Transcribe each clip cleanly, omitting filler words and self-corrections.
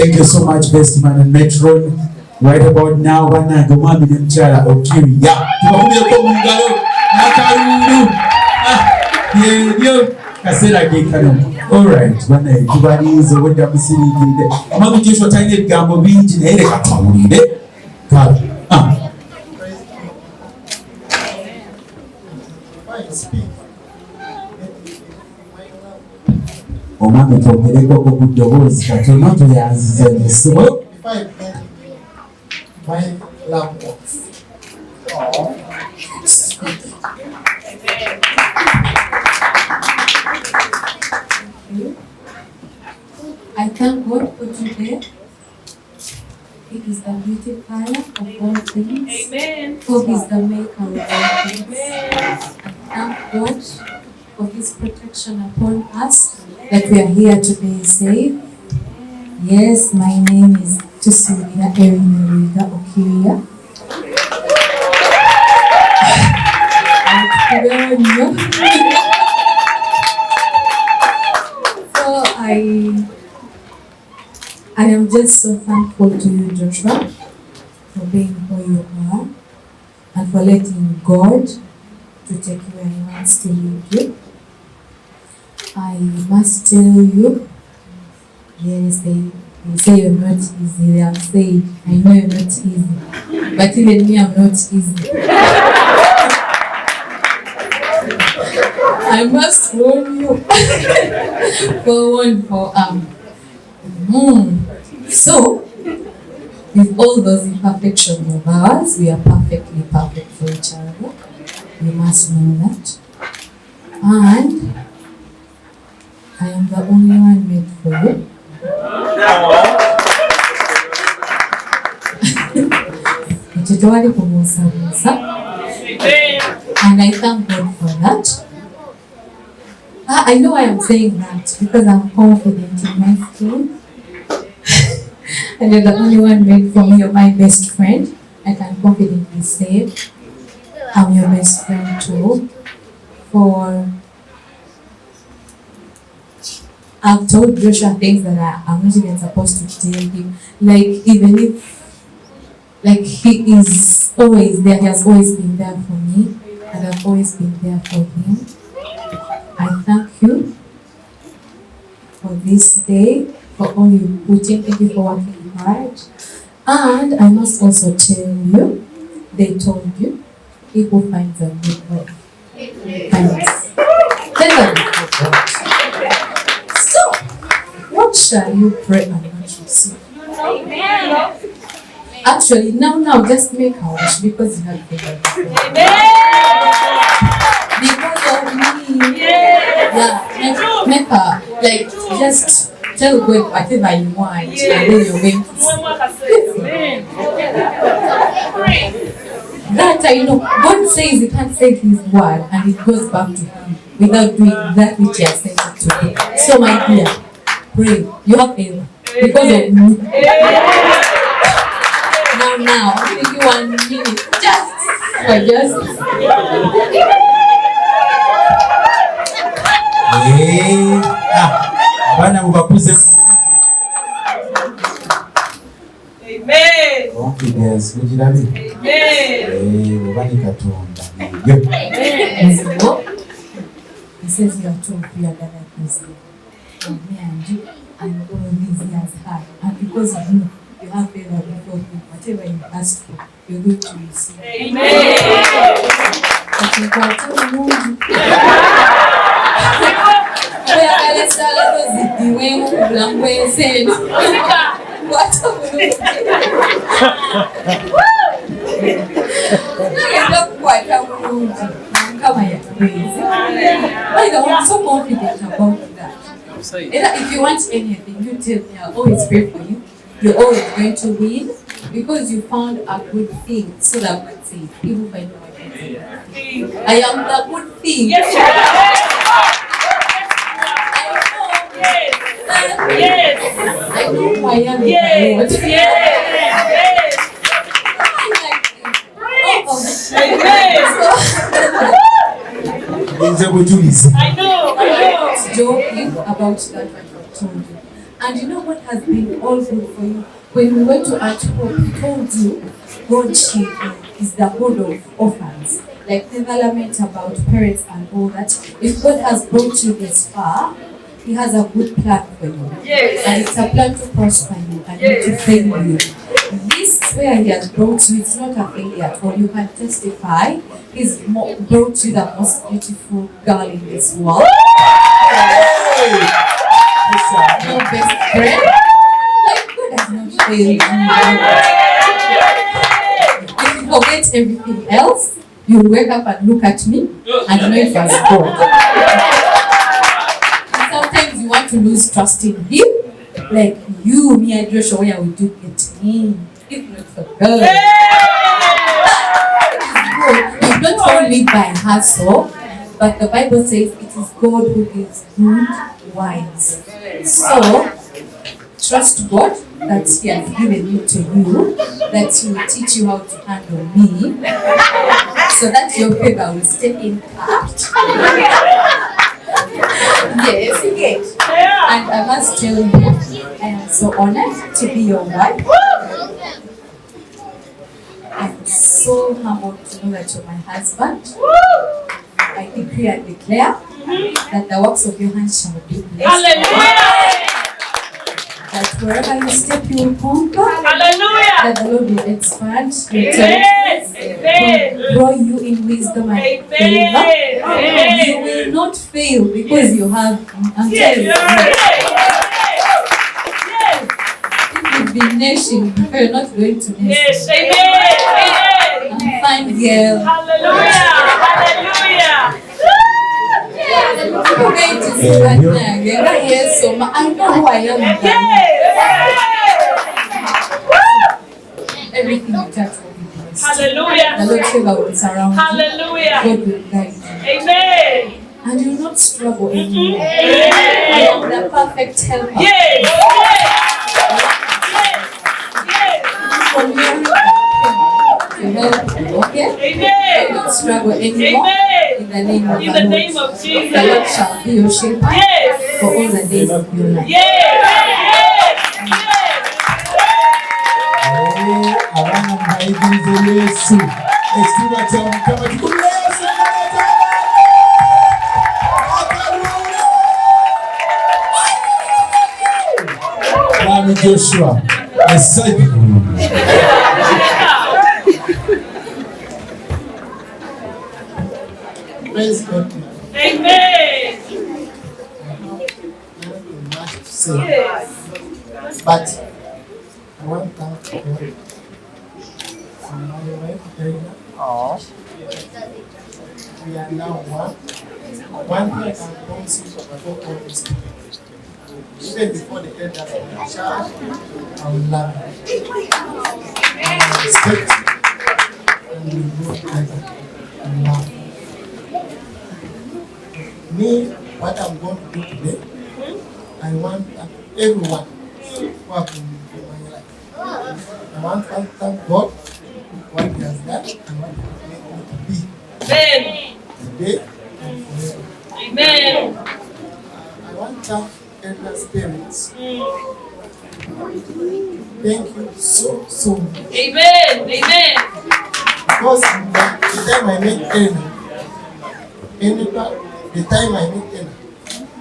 Thank you so much, best man and matron. Right about now, bannange omwami ne mukyala Okiria tubakubyeko mu ngalo n'akalulu yebyo kaseera gekano. Alright, bannange tubaliize obwedda musiriikidde omwami Joshua talina ebigambo bingi naye leka tuwulire omwami twogereko ku ddoboozi katono tuyanzizanyisibo. My loved ones. I thank God for today. He is the beautifier of all things. Amen. For He is the maker of all things. Amen. I thank God for His protection upon us, that we are here today safe. Yes, my name is Tusuria Erineriga Okiria. So I am just so thankful to you, Joshua, for being who you are and for letting God to take you where He wants to lead you. I must tell you, yes, they say you're not easy. They have said, I know you're not easy. But even me, I'm not easy. I must warn you. So, with all those imperfections of ours, we are perfectly perfect for each other. You must know that. And I am the only one made for you. And I thank God for that. I know I am saying that because I'm confident in my skin. And you're the only one made for me. You're my best friend. I can confidently say I'm your best friend too. I've told Joshua things that I'm not even supposed to tell him. Like, even if, he is always there, he has always been there for me, and I've always been there for him. I thank you for this day, for all you put in. Thank you for working hard. And I must also tell you, they told you, he who finds a good wife finds. So, what shall you pray and what receive? Amen. Actually, now, just make a wish because you have faith. Because of me. Yeah, make a, just tell God whatever you want, and then you're going to see. That I know. God says He can't say His word, and it goes back to Him without doing that which He has sent it to do. So, my dear, pray. You have faith because of me. Now, I'll give you 1 minute. Just. Abana mubakuze. Amen. Confidence mugirabe. Amen. Obani Katonda. Amen. He says you are too free and that is me and you and all these years hard. And because of you, you have favor before Him. Whatever you ask for, you're going to receive. Amen. I'm so confident about that. If you want anything, you tell me. I'll always pray for you. You're always going to win because you found a good thing. So that God says, even if I know what I am the good thing. Yes. I know who I am. Yes. I know. Joking about that what I told you. And you know what has been all good for you? When we went to Antwerp, he told you God is the God of orphans. Like never lament about parents and all that. If God has brought you this far, He has a good plan for you. Yes. And it's a plan to prosper you and not to fail you. This where He has brought you, it's not a failure at all. You can testify. He's brought you the most beautiful girl in this world. Your best friend. Like God has not failed you. If you forget everything else, you wake up and look at me and know it was God. And sometimes you want to lose trust in Him. Like you, me, and Joshua, where we do get Him. If not for God. You don't all live by hustle, but the Bible says it is God who gives good wines. So, trust God that He has given you to you, that He will teach you how to handle me, so that your favor will stay intact. Yes, you get. And I must tell you, I am so honored to be your wife. I'm so humbled to know that you're my husband. I decree and declare that the works of your hands shall be blessed. Hallelujah. That wherever you step, you will conquer. Hallelujah. That the Lord will expand your Yes. territories, Amen. grow you in wisdom and favor. Amen. You will not fail because you have. I'm Yes. telling you, if you've been nation, you're not going to nation. Yes. Amen. I'm fine, girl. Hallelujah. Hallelujah. You're going to see right now, girl. Yes, so I know who I am. Everything you touch will be blessed. Hallelujah. The Lord's favor will surround you. Hallelujah. God will guide you. Amen. And you will not struggle anymore. I Amen. am the perfect helper. Yes. Yes. Yes. From here to help you, okay? You Amen. will not struggle anymore. Amen. In the name of In the the Lord. name of The Lord Jesus. shall be your shepherd Yes. for all the days of your life. Yes. Abana muhayikirize Yesu ekitiibwa kya Mukama kikubire Yesu Mwami Joshua esajja Praise God. Amen. Nothing much to say, Yes. but I want to thank God for my wife, Elena. We are now one. One thing I can promise you about all this. Even before the elders of the church, I will love you. I will respect you. And we will go together and love you. Me, what I'm going to do today, I want everyone who have been in my life. I want to thank God for what He has done and what He has made me to be Amen. today and forever. Amen. I want to thank Elders' parents. Thank you so much. Amen. Amen. Because the time I met the time I met Ella,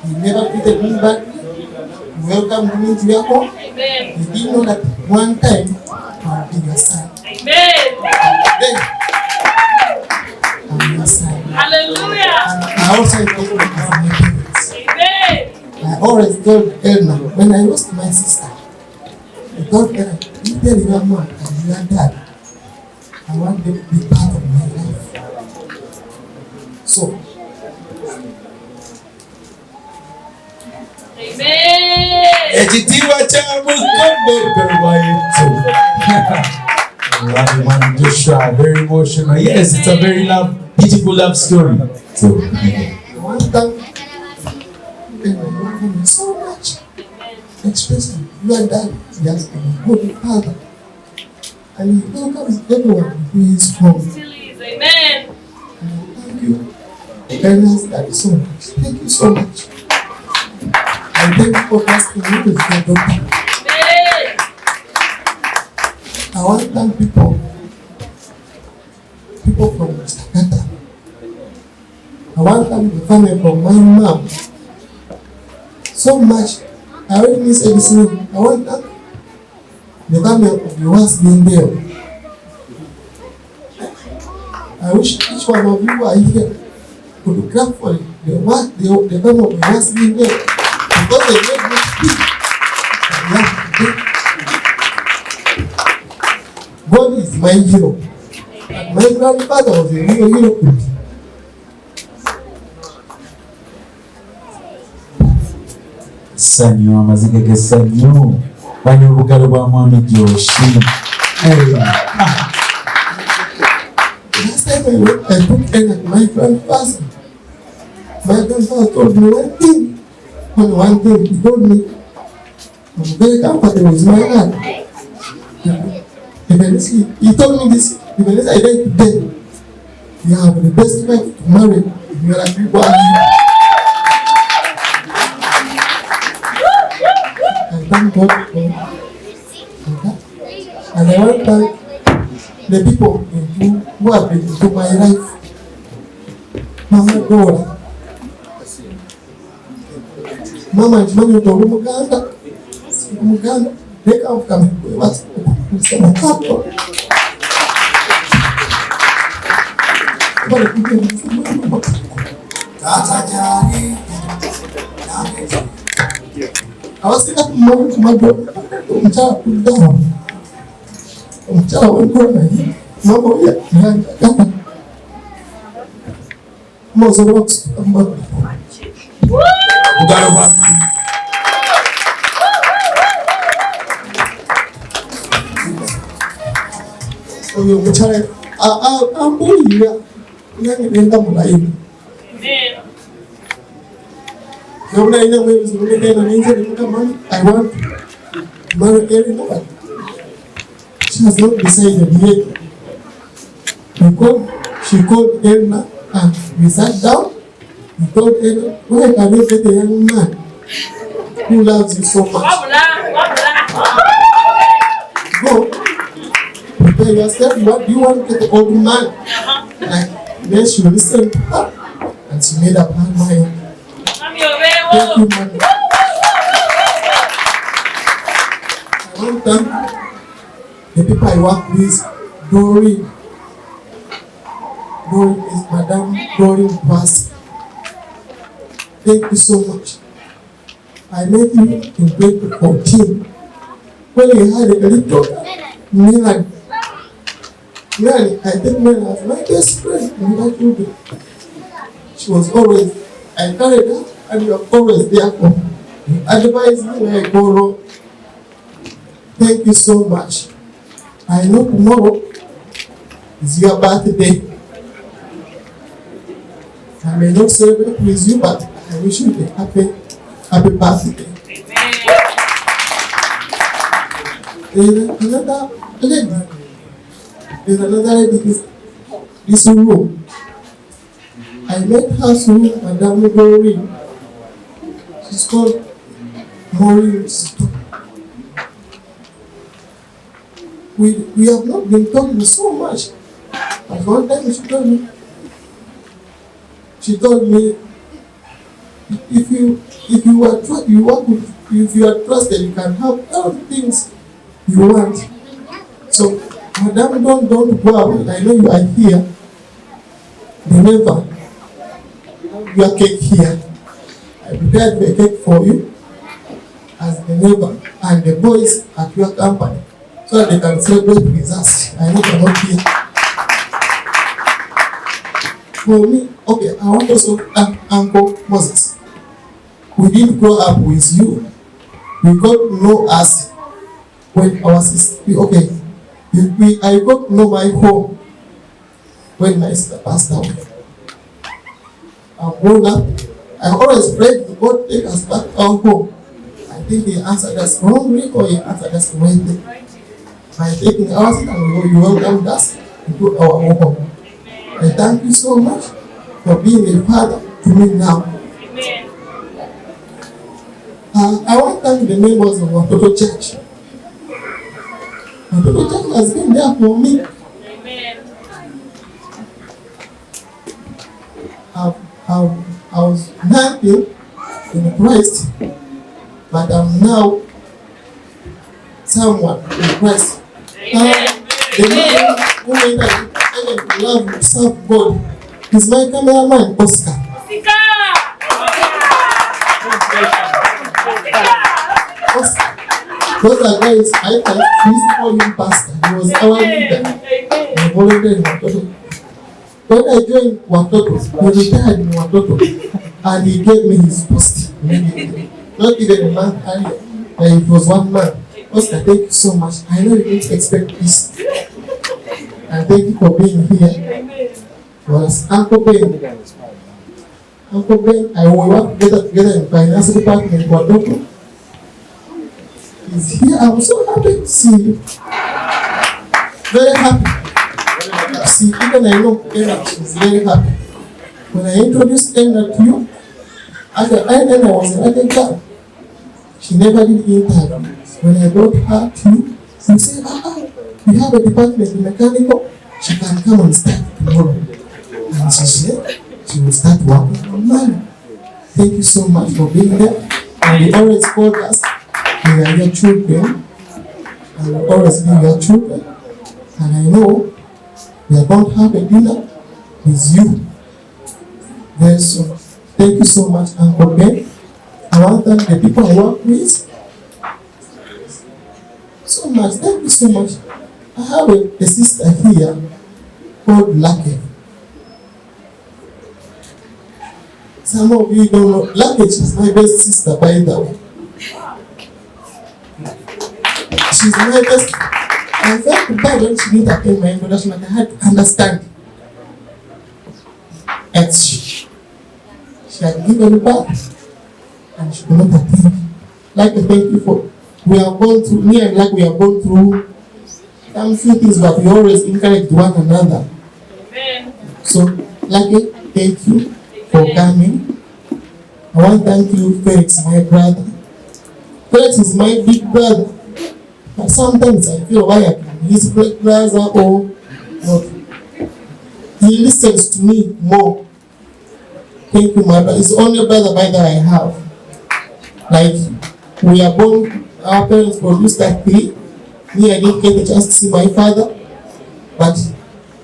he never treated me badly. He welcomed me into your home. Amen. He didn't know that one time I'll be your son. Amen. Then I'm your son. Hallelujah. And I also take them as my parents. Amen. I always told Elna when I lost my sister, I told Elna, you tell your mom and your dad, I want them to be part of my life. So, Amen. ekitiibwa kya Mukodo waitu. Love man Joshua, very emotional. Yes, it's a very beautiful love story. So, I want to thank Elna, you love me so much. Especially your dad, he has been a good father. And he welcomes everyone who is home. Still is. Amen. Thank you, Elna's dad, so much. Thank you so much. I I thank you for asking me to say doctor. Amen. I want to thank people from Jakarta. I want to thank the family from my mom so much. I already miss everything. I want to thank the family of the ones being there. I wish each one of you who are here could clap for the family of the ones being there, because they made me speak. God is my hero. And my grandfather was a real hero to me. Sanyo amazike ge sanyo bani obugalo bwa mwami Joshi. Last time I went, I took in at my grandfather. My grandfather told me one thing. Only one thing. He told me, I'm very comfortable with my heart. He told me this, even if I die today, you have the best wife to marry if you are a people. I thank God for that. And I want to thank the people who have been into my life. Mama Dora. Mama is money to Muganda. Muganda. They come from us. I was sitting up to my daughter. Mama, Obugalo bwa oyo mukyala ambuulira nange nenda mulayini nobulayina mwebizibu negenda nenzere mukamani I want to marry Elena. She has not decided yet, because she called Elena and we sat down. We told Elena, why can you get a young man who loves you so much? Go prepare yourself. What do you want to get an old man? And then she listened to her and she made up her mind. Thank you, man. I want to thank the people I work with. Doreen. Doreen is Madam Doreen Pass. Thank you so much. I met you in 2014 when you had a little Milan. Milan, I think Milan was my best friend in that children. She was always, I carried her and you are always there for me. You advise me when I go wrong. Thank you so much. I know tomorrow is your birthday. I may not celebrate with you, but I wish you a happy birthday. There's another lady. There's another lady in this room. I met her through Madame Doreen. She's called Maureen. We have not been talking so much. But one time she told me, if you are trusted, you can have all the things you want. So, Madam, don't go away. I know you are here. Remember, your cake here. I prepared the cake for you as the neighbor and the boys at your company, so that they can celebrate with us. I know you're not here. For me, okay, I want also to thank Uncle Moses. We didn't grow up with you. We got to know us when our sister, okay, I got to know my home when my sister passed away. I'm grown up. I always prayed to God take us back to our home. I think He answered us wrongly or He answered us rightly. By taking us and you welcomed us into our home. I thank you so much for being a father to me now. Amen. I want to thank the members of Watoto Church. Watoto Church has been there for me. Amen. I was nothing in Christ, but I'm now someone in Christ. Amen. The man who made I love to serve God is my cameraman, Oscar. Sika. Oscar. Those are guys I can please call him pastor. He was our leader. Amen. I volunteered in Watoto. When I joined Watoto, he retired in Watoto and he gave me his post immediately. Not even a month earlier. And it was 1 month. Oscar, thank you so much. I know you didn't expect this. And thank you for being here. Amen. Was Uncle Ben. Uncle Ben, I will work together in finance department in Watoto. He's here. I'm so happy to see you. Very happy. See, even I know Emma, she's very happy. When I introduced Emma to you, I was in Atlanta. She never did interview. When I brought her to you, you said, we have a department in mechanical. She can come and start tomorrow. And she said, she will start working on Monday. Thank you so much for being there. And they always called us, we are your children. And we always be your children. And I know we are going to have a dinner with you very soon. Thank you so much, Uncle Ben. I want to thank the people I work with so much. Thank you so much. I have a sister here called Lucky. Some of you don't know. Lucky is my best sister, by the way. She's my best. I felt bad when she didn't attend my introduction, but I had to understand. And she had given birth and she could not attend. Like, thank you for, we have gone through, me and like we have gone through some few things, but we always encourage one another. Amen. So, Lucky, thank you for coming. I want to thank you, Felix, my brother. Felix is my big brother. But sometimes I feel like his big brother or not. He listens to me more. Thank you, my brother. It's the only brother by that I have. Like, we are born, our parents produced that 3. Me, I didn't get a chance to see my father. But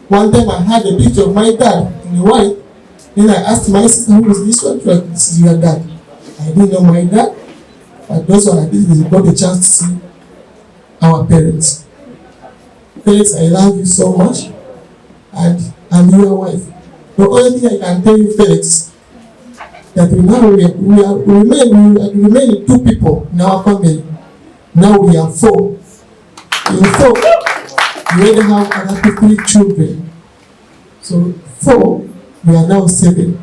one time I had a picture of my dad in the white. Then I asked my sister, who is this one? Like, this is your dad. I didn't know my dad. But those one at least got a chance to see our parents. Felix, I love you so much. And I'm your wife. The only thing I can tell you, Felix, that we remain 2 people in our family. Now we are 4. In 4, we already have another 3 children. So 4, we are now 7.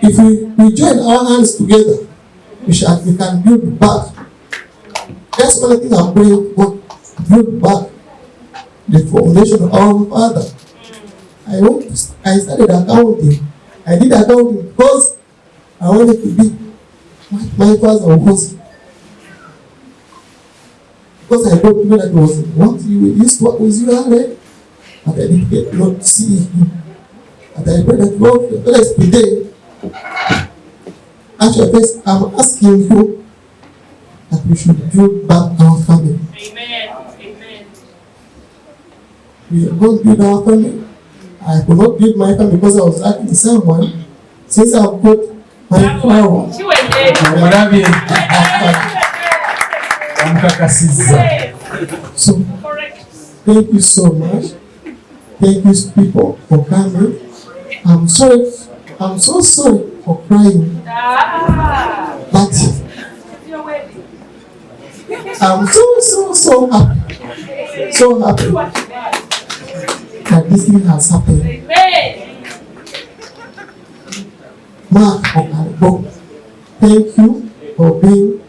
If we join our hands together, we can build back. That's one thing I'm praying for. Build back the foundation of our father. I started accounting. I did accounting because I wanted to be what my father was. Because I don't know that was what you used to work with you already. But I didn't get to see him. And I pray that God will bless today. Actually, first, I'm asking you that we should build back our family. Amen. Amen. We are going to build our family. I could not build my family because I was asking someone. Since I've got my flower, She went there. Omulabye amukakasizza. so Correct. thank you so much. Thank you, people, for coming. I'm sorry. I'm so sorry for crying. But Your wedding. I'm so happy. So happy that this thing has happened. Amen. Mark Okalbo, thank you for being